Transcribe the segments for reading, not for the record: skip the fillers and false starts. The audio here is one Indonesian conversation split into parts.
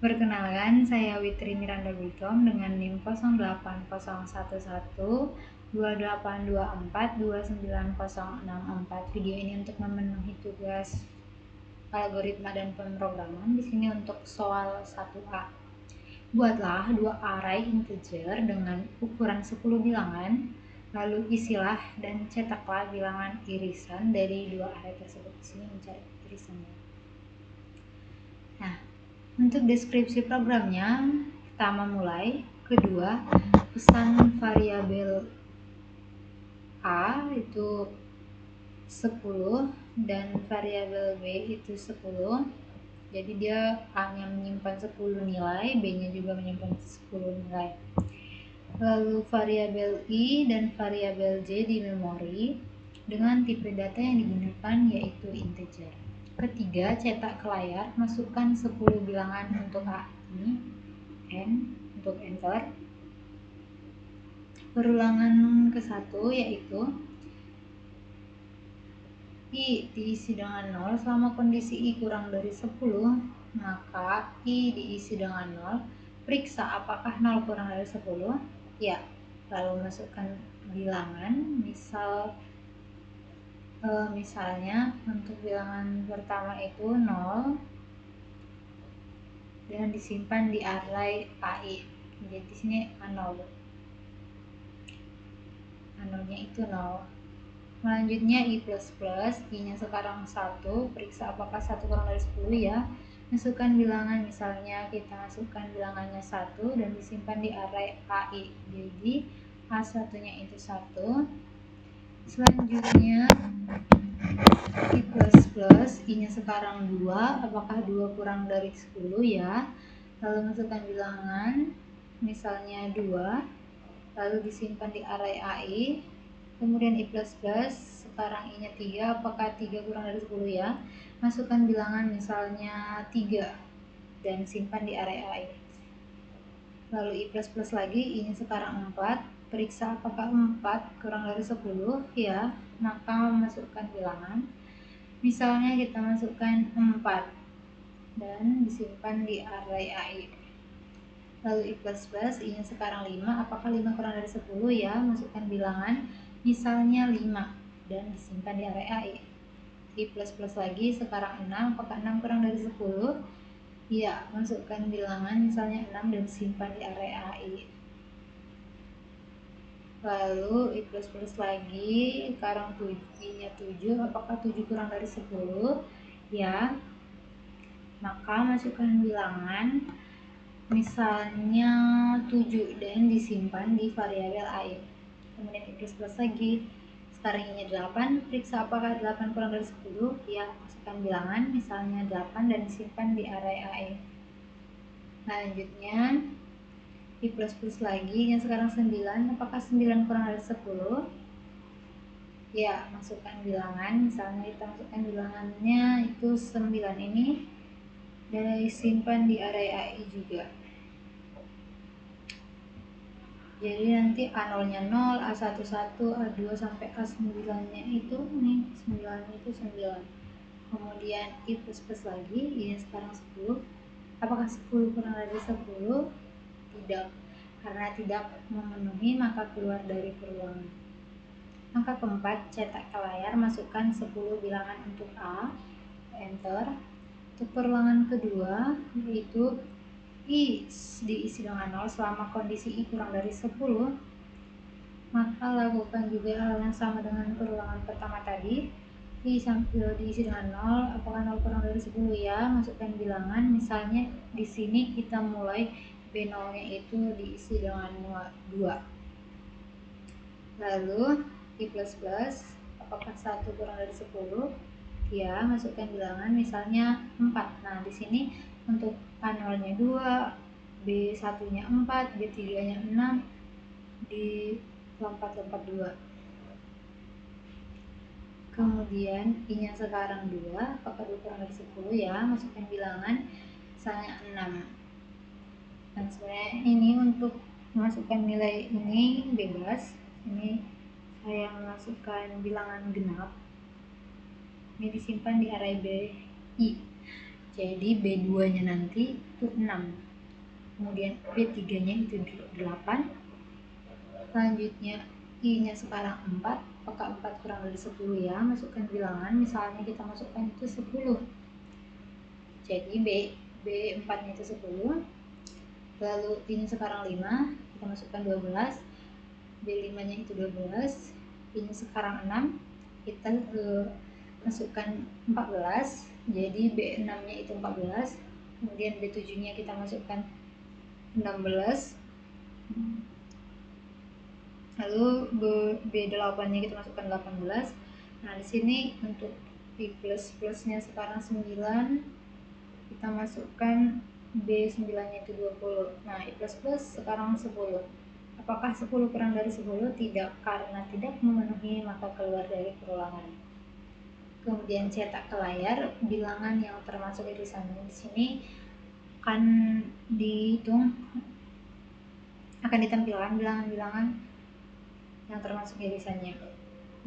Perkenalkan, saya Witri Miranda Wikom dengan NIM 0801282242964. Video ini untuk memenuhi tugas algoritma dan pemrograman. Di sini untuk soal 1A. Buatlah dua array integer dengan ukuran 10 bilangan, lalu isilah dan cetaklah bilangan irisan dari dua array tersebut. Di sini mencari irisannya. Nah, untuk deskripsi programnya, pertama mulai, kedua pesan variabel A itu 10 dan variabel B itu 10. Jadi dia A-nya menyimpan 10 nilai, B-nya juga menyimpan 10 nilai. Lalu variabel I dan variabel J di memori dengan tipe data yang digunakan yaitu integer. Ketiga, cetak ke layar, masukkan 10 bilangan untuk A ini, N untuk enter. Perulangan ke-1 yaitu I diisi dengan 0 selama kondisi I kurang dari 10, maka I diisi dengan 0. Periksa apakah 0 kurang dari 10. Ya, lalu masukkan bilangan, misalnya untuk bilangan pertama itu 0 dan disimpan di array AI. Jadi di sini A0. A0-nya itu 0. Selanjutnya I++, I-nya sekarang 1, periksa apakah 1 kurang dari 10 ya. Masukkan bilangan, misalnya kita masukkan bilangannya 1 dan disimpan di array AI. Jadi A1-nya itu 1. Selanjutnya I++, I-nya sekarang 2, apakah 2 kurang dari 10 ya. Lalu masukkan bilangan, misalnya 2, lalu disimpan di array AI. Kemudian I++, sekarang I-nya 3, apakah 3 kurang dari 10 ya. Masukkan bilangan misalnya 3 dan simpan di array AI. Lalu I++ lagi, I-nya sekarang 4, periksa apakah 4 kurang dari 10 ya. Maka masukkan bilangan, misalnya kita masukkan 4 dan disimpan di array AI. Lalu I++, I-nya sekarang 5, apakah 5 kurang dari 10 ya. Masukkan bilangan, misalnya 5 dan disimpan di array AI. I++ lagi sekarang 6, apakah 6 kurang dari 10 ya. Masukkan bilangan, misalnya 6 dan simpan di array AI. Lalu I++ lagi sekarang I-nya 7, apakah 7 kurang dari 10 ya. Maka masukkan bilangan, misalnya 7 dan disimpan di variabel AI. Kemudian I++ lagi, sekarang I-nya 8, periksa apakah 8 kurang dari 10 ya. Masukkan bilangan, misalnya 8 dan disimpan di array AI. Selanjutnya I++ lagi yang sekarang 9, apakah 9 kurang dari 10 ya. Masukkan bilangan, misalnya kita masukkan bilangannya itu 9 ini dan disimpan di array AI juga. Jadi nanti A0-nya 0, A1 1, A2 sampai A9-nya itu nih, 9 itu 9. Kemudian I++ lagi, ini sekarang 10. Apakah 10 kurang dari 10? Tidak. Karena tidak memenuhi, maka keluar dari perulangan. Angka keempat, cetak ke layar, masukkan 10 bilangan untuk A, enter. Untuk perulangan kedua, yaitu I diisi dengan 0 selama kondisi I kurang dari 10, maka lakukan juga hal yang sama dengan perulangan pertama tadi. I diisi dengan 0, apakah 0 kurang dari 10 ya. Masukkan bilangan, misalnya di sini kita mulai B0-nya itu diisi dengan 2. Lalu I++, apakah 1 kurang dari 10 ya. Masukkan bilangan, misalnya 4. Nah, di sini untuk A0-nya 2, B1-nya 4, B3-nya 6, di lompat-lompat 2. Kemudian I-nya sekarang 2, apakah 2 kurang dari 10 ya. Masukkan bilangan, misalnya 6. Dan sebenarnya ini untuk memasukkan nilai ini bebas. Ini saya memasukkan bilangan genap. Ini disimpan di array BI. Jadi B2 nya nanti itu 6, kemudian B3 nya itu 8, selanjutnya I nya sekarang 4. Apakah 4 kurang dari 10 ya? Masukkan bilangan, misalnya kita masukkan itu 10, jadi B4 nya itu 10, lalu I nya sekarang 5, kita masukkan 12, B5 nya itu 12, I nya sekarang 6, kita masukkan 14, jadi B6 nya itu 14, kemudian B7 nya kita masukkan 16, lalu B8 nya kita masukkan 18. Nah di sini untuk I plus-plusnya sekarang 9, kita masukkan B9 nya itu 20. Nah I plus sekarang 10. Apakah 10 kurang dari 10? Tidak, karena tidak memenuhi maka keluar dari perulangan. Kemudian cetak ke layar bilangan yang termasuk irisan. Di sini akan dihitung, akan ditampilkan bilangan-bilangan yang termasuk irisannya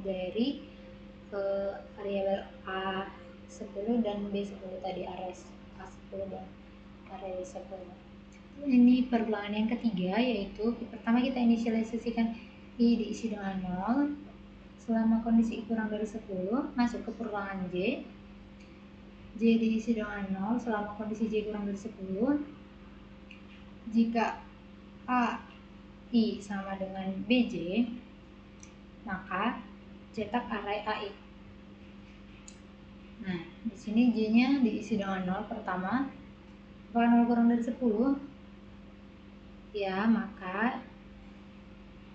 dari variabel A10 dan B10 tadi, array A10 dan array 10. Ini perbilangan yang ketiga, yaitu pertama kita inisialisasikan I diisi dengan 0 selama kondisi I kurang dari 10, masuk ke perulangan J diisi dengan 0 selama kondisi J kurang dari 10. Jika AI sama dengan BJ, maka cetak array AI. Nah, di sini J-nya diisi dengan 0 pertama. Kalau 0 kurang dari 10, ya maka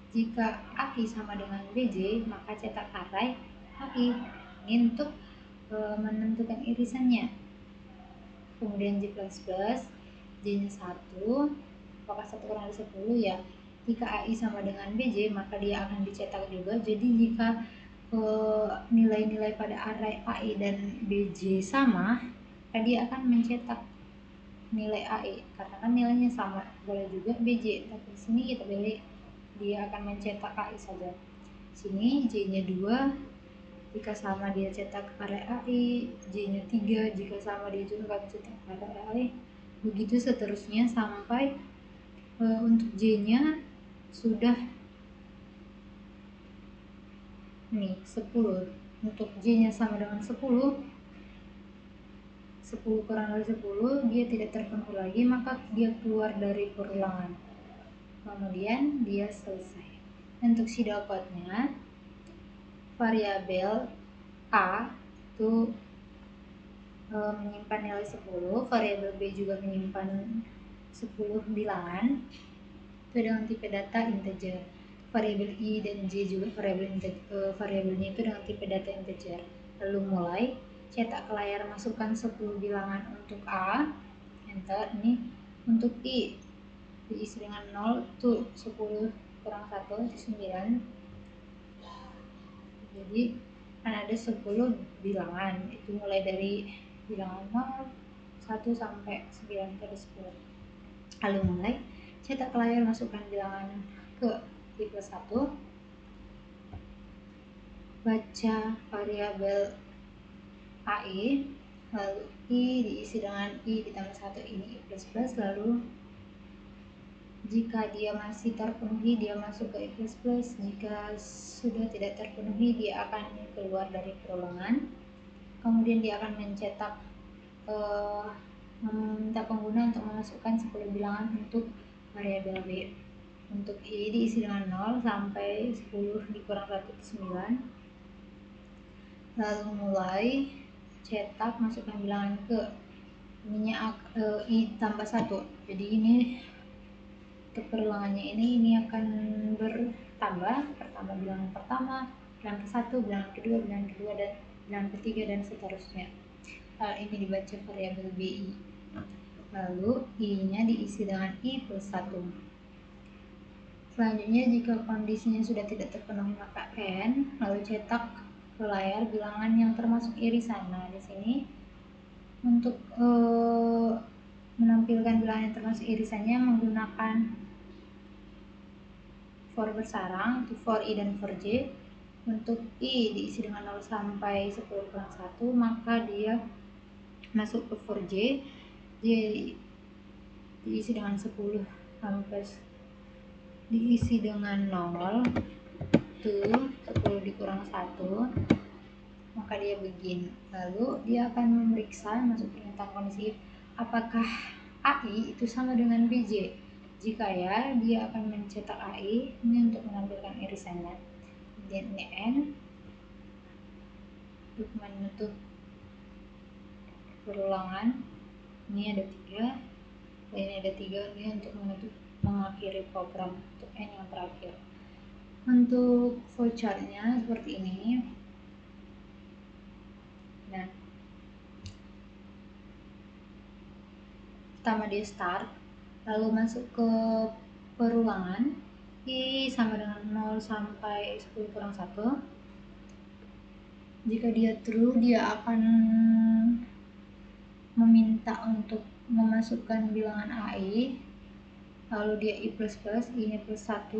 jika AI sama dengan BJ, maka cetak array AI. Ini untuk menentukan irisannya. Kemudian J++, J-nya 1, apakah 1 kurang dari 10? Ya, jika AI sama dengan BJ, maka dia akan dicetak juga. Jadi jika nilai-nilai pada array AI dan BJ sama, maka dia akan mencetak nilai AI, karena kan nilainya sama. Boleh juga BJ, tapi di sini kita pilih dia akan mencetak AI saja. Sini J-nya 2, jika sama dia cetak array AI, J-nya 3, jika sama dia juga akan cetak array AI. Begitu seterusnya sampai untuk J-nya sudah nih 10. Untuk J-nya sama dengan 10 kurang dari 10, dia tidak terpenuhi lagi, maka dia keluar dari perulangan. Kemudian dia selesai. Untuk pseudocode-nya, variabel A itu menyimpan nilai 10, variabel B juga menyimpan 10 bilangan itu dengan tipe data integer. Variabel I dan J juga variabelnya itu dengan tipe data integer. Lalu mulai cetak ke layar, masukkan 10 bilangan untuk A, enter. Ini untuk I diisi dengan 0, itu 10 kurang 1 itu 9. Jadi kan ada 10 bilangan, itu mulai dari bilangan 0, 1 sampai 9 dari 10. Lalu mulai cetak ke layar, masukkan bilangan ke I plus 1, baca variabel AI, lalu I diisi dengan I ditambah 1, ini I plus plus. Lalu jika dia masih terpenuhi, dia masuk ke I plus plus. Jika sudah tidak terpenuhi, dia akan keluar dari perulangan. Kemudian dia akan mencetak meminta pengguna untuk memasukkan 10 bilangan untuk variabel B. Untuk I diisi dengan 0 sampai 10 dikurang 1 itu 9. Lalu mulai cetak, masukkan bilangan ke ininya I tambah 1. Jadi ini untuk perulangannya ini akan bertambah. Pertama bilangan pertama, bilangan ke-1, bilangan kedua, bilangan kedua, dan bilangan ketiga, dan seterusnya. Ini dibaca variabel BI. Lalu I-nya diisi dengan I plus 1. Selanjutnya jika kondisinya sudah tidak terpenuhi, maka N, lalu cetak ke layar bilangan yang termasuk irisan. Nah, di sini untuk menampilkan bilangan yang termasuk irisannya menggunakan for bersarang, itu for I dan for J. Untuk I diisi dengan 0 sampai 10 kurang 1, maka dia masuk ke for J diisi dengan 10 sampai diisi dengan 0 tuh 10 dikurang 1, maka dia begin. Lalu dia akan memeriksa masuk pernyataan kondisi apakah AI itu sama dengan BJ. Jika ya, dia akan mencetak AI ini untuk menampilkan irisannya. Kemudian ini N untuk menutup perulangan, ini ada 3, dan ini ada 3, ini untuk menutup mengakhiri program untuk N yang terakhir. Untuk flowchartnya seperti ini. Nah, pertama dia start, lalu masuk ke perulangan I sama dengan 0 sampai 10 kurang 1. Jika dia true, dia akan meminta untuk memasukkan bilangan AI, lalu dia I++, I-nya plus 1,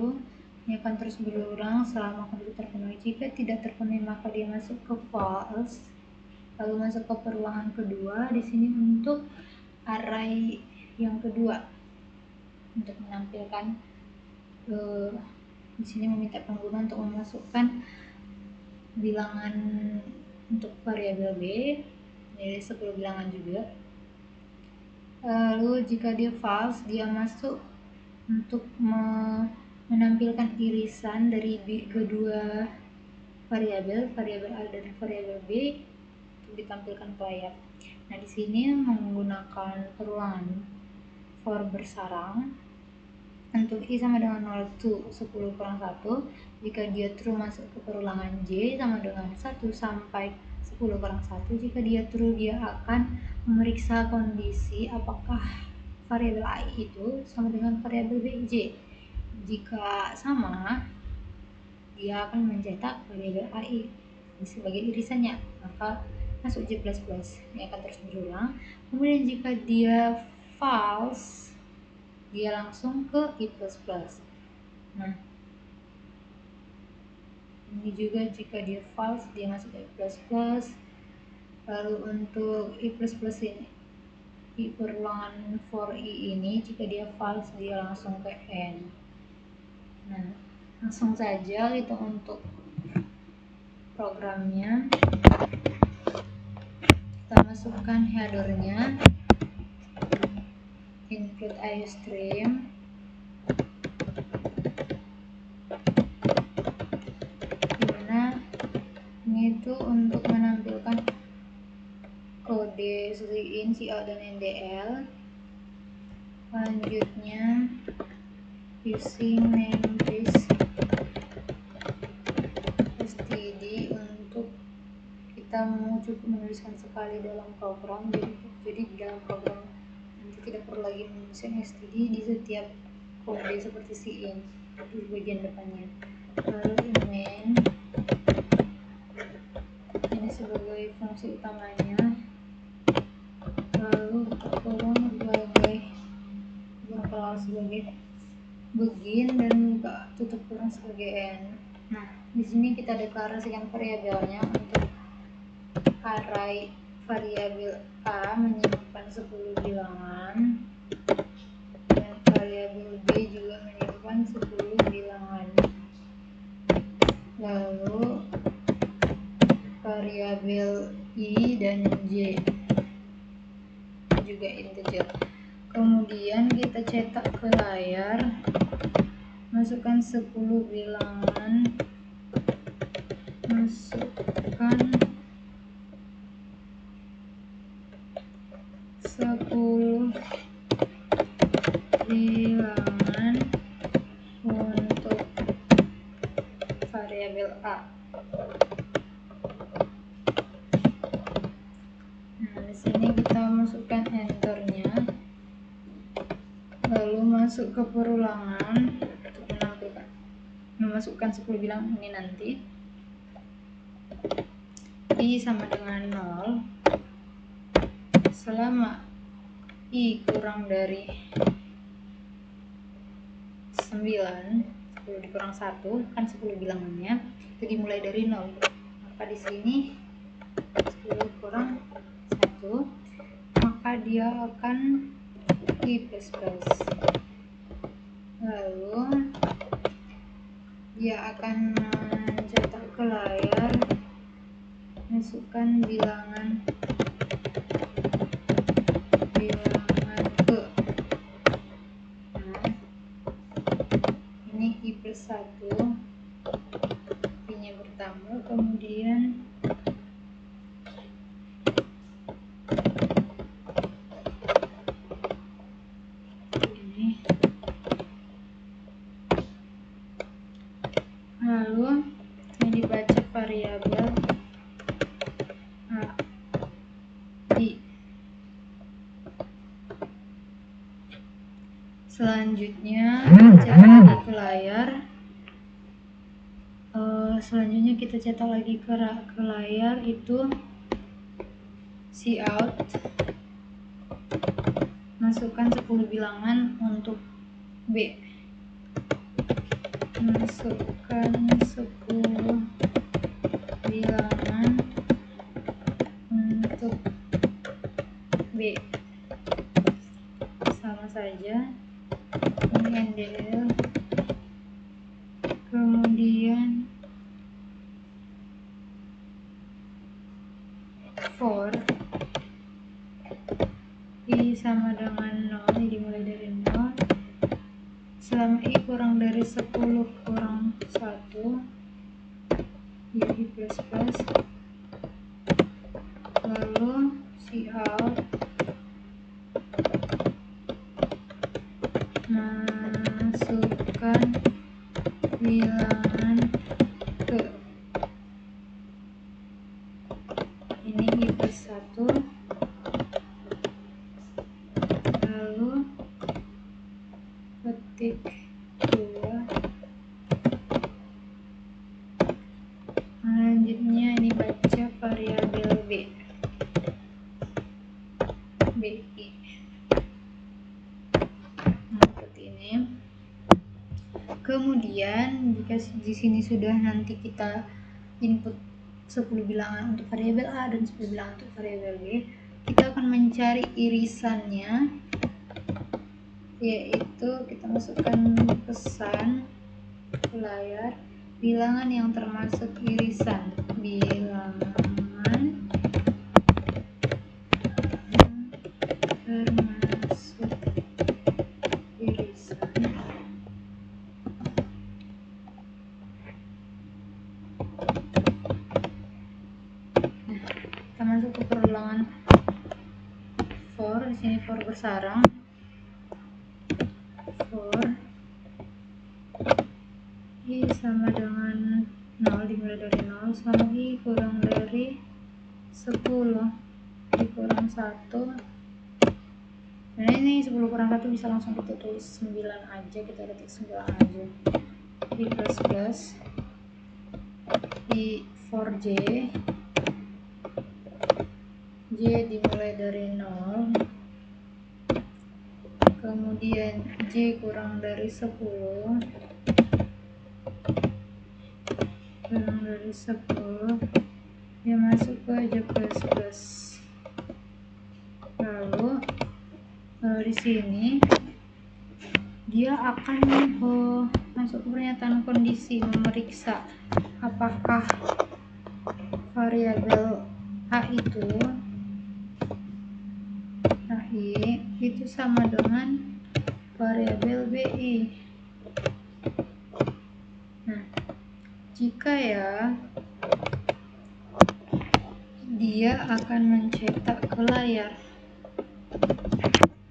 ini akan terus berulang selama kondisi terpenuhi. Jika tidak terpenuhi, maka dia masuk ke false, lalu masuk ke perulangan kedua. Di sini untuk array yang kedua untuk menampilkan di sini meminta pengguna untuk memasukkan bilangan untuk variabel B, jadi 10 bilangan juga. Lalu jika dia false, dia masuk untuk menampilkan irisan dari kedua variabel A dan variabel B untuk ditampilkan ke layar. Nah, di sini menggunakan perulangan for bersarang. Untuk I sama dengan 0 to 10 kurang 1, jika dia true masuk ke perulangan J sama dengan 1 sampai 10 kurang 1. Jika dia true, dia akan memeriksa kondisi apakah variabel AI itu sama dengan variabel BJ. Jika sama, dia akan mencetak variabel AI sebagai irisannya, maka masuk J++. Ini akan terus berulang. Kemudian jika dia false, dia langsung ke I++. Nah, ini juga jika dia false, dia masuk ke I++. Lalu untuk I++ ini, I perulangan for I ini, jika dia false, dia langsung ke N. Nah, langsung saja kita untuk programnya. Kita masukkan headernya, include IOStream. Ini itu untuk menampilkan kode in, cout, dan NDL. Selanjutnya using namespace std untuk kita mau cukup menuliskan sekali dalam program, jadi di dalam program nanti tidak perlu lagi menuliskan std di setiap kode seperti cin di bagian depannya. Lalu main ini sebagai fungsi utamanya, lalu kurung sebagai begin dan buka tutup kurung sebagai n. Nah, di sini kita deklarasikan variabelnya. Untuk array variabel A menyimpan 10 bilangan dan variabel B juga menyimpan 10 bilangan. Lalu variabel I dan J juga integer. Kemudian kita cetak ke layar, masukkan 10 bilangan, masukkan 10 bilangan untuk variabel A. Nah, di sini kita masukkan enternya, lalu masuk ke perulangan untuk memasukkan 10 bilangan ini nanti. I sama dengan 0 selama I kurang dari 9, 10 dikurang 1 kan 10 bilangannya itu dimulai dari 0, maka di sini 10 kurang 1. maka dia akan i++. Lalu dia akan mencetak ke layar, masukkan bilangan ke. Nah, ini i+1, i-nya bertambah, kemudian ini, lalu yang dibaca variabel a, i. Selanjutnya cetak lagi ke layar. Selanjutnya kita cetak lagi ke layar itu cout, masukkan 10 bilangan untuk B, masukkan 10 bilangan untuk B, sama saja ini NDL, kemudian for i sama dengan 0, dimulai dari 0 selama i kurang dari 10 kurang 1 i++, lalu cout masukkan bilangan ke, ini i+1, lalu ketik 2, selanjutnya ini baca variabel B, BI. Nah, seperti ini. Kemudian jika di sini sudah nanti kita input 10 bilangan untuk variabel A dan 10 bilangan untuk variabel B, kita akan mencari irisannya, yaitu kita masukkan pesan ke layar, bilangan yang termasuk irisan, bilangan termasuk irisan. Kita masuk ke perulangan for, di sini for bersarang, for i sama dengan 0, dimulai dari 0 sama i kurang dari 10, i kurang 1. Nah, ini 10 kurang 1 bisa langsung kita tulis 9 aja, kita ketik 9 aja. i++, i for j dimulai dari 0, kemudian j kurang dari 10, dia masuk ke j++. Lalu di sini dia akan masuk ke pernyataan kondisi, memeriksa apakah variabel a itu sama dengan variabel bi. Nah, jika ya, dia akan mencetak ke layar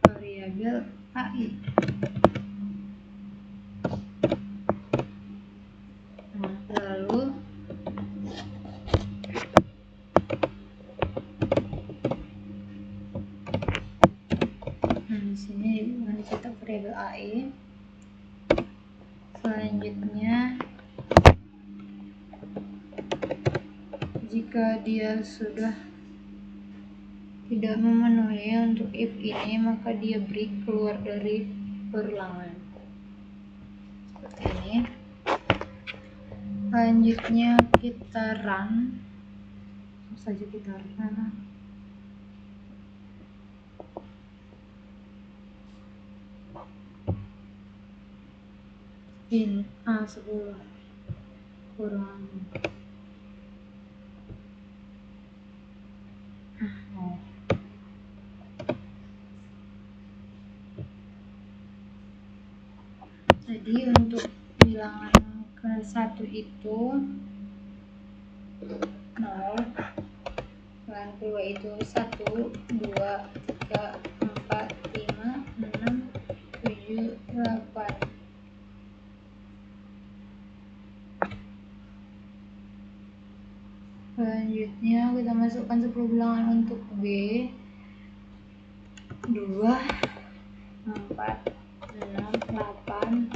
variabel ai. Nah, lalu di sini dicetak variabel ai. Selanjutnya, jika dia sudah tidak memenuhi untuk if ini, maka dia break, keluar dari perulangan. Seperti ini. Selanjutnya kita run. Langsung saja kita run. In A10 kurang oh. Jadi untuk bilangan ke 1 itu 0, bilangan kedua itu 1, 2, 3, 4, 5, 6, 7, 8. Selanjutnya kita masukkan 10 bilangan untuk B. 2, 4, 6, 8,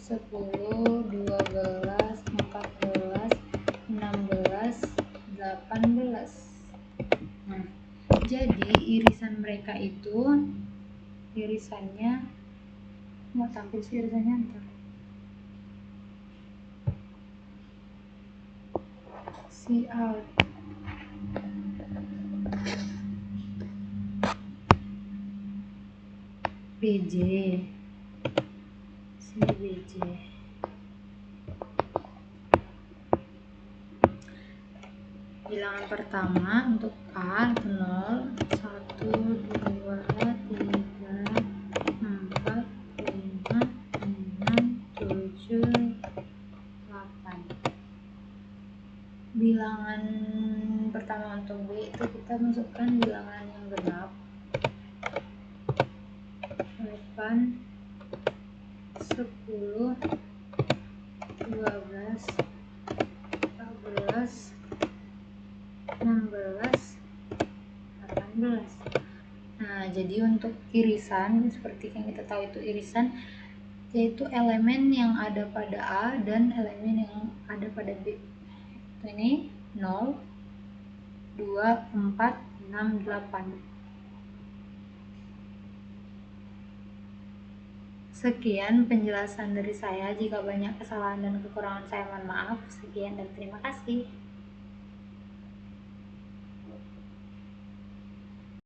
10, 12, 14, 16, 18. Nah, jadi irisan mereka itu irisannya nggak tampil sih irisannya ntar. See out. BJ. CBJ. Bilangan pertama untuk A 0, 1, 2, 3, 4, 5, 6, 7, 8. Bilangan pertama untuk B itu kita masukkan bilangan yang genap 8, 10, 12, 14, 16, 18. Nah, jadi untuk irisan seperti yang kita tahu itu irisan yaitu elemen yang ada pada A dan elemen yang ada pada B. Ini 0, 2, 4, 6, 8. Sekian penjelasan dari saya. Jika banyak kesalahan dan kekurangan saya mohon maaf. Sekian dan terima kasih.